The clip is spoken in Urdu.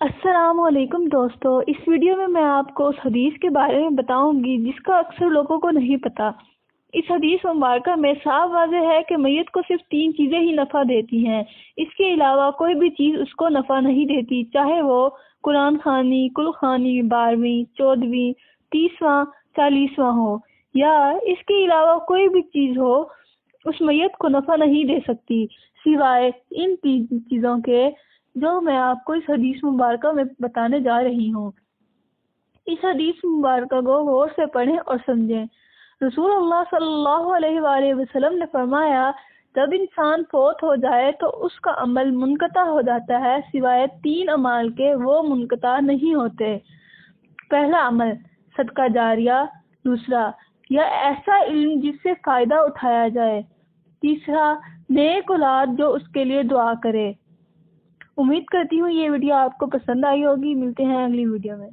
السلام علیکم دوستو، اس ویڈیو میں آپ کو اس حدیث کے بارے میں بتاؤں گی جس کا اکثر لوگوں کو نہیں پتا۔ اس حدیث مبارکہ میں صاف واضح ہے کہ میت کو صرف 3 چیزیں ہی نفع دیتی ہیں، اس کے علاوہ کوئی بھی چیز اس کو نفع نہیں دیتی، چاہے وہ قرآن خوانی، کل خوانی، 12ویں، 14ویں، 30واں، 40واں ہو، یا اس کے علاوہ کوئی بھی چیز ہو، اس میت کو نفع نہیں دے سکتی سوائے ان 3 چیزوں کے جو میں آپ کو اس حدیث مبارکہ میں بتانے جا رہی ہوں۔ اس حدیث مبارکہ کو غور سے پڑھیں اور سمجھیں۔ رسول اللہ صلی اللہ علیہ وآلہ وسلم نے فرمایا، جب انسان فوت ہو جائے تو اس کا عمل منقطع ہو جاتا ہے سوائے 3 اعمال کے، وہ منقطع نہیں ہوتے۔ پہلا عمل صدقہ جاریہ، دوسرا یا ایسا علم جس سے فائدہ اٹھایا جائے، تیسرا نیک اولاد جو اس کے لیے دعا کرے۔ امید کرتی ہوں یہ ویڈیو آپ کو پسند آئی ہوگی۔ ملتے ہیں اگلی ویڈیو میں۔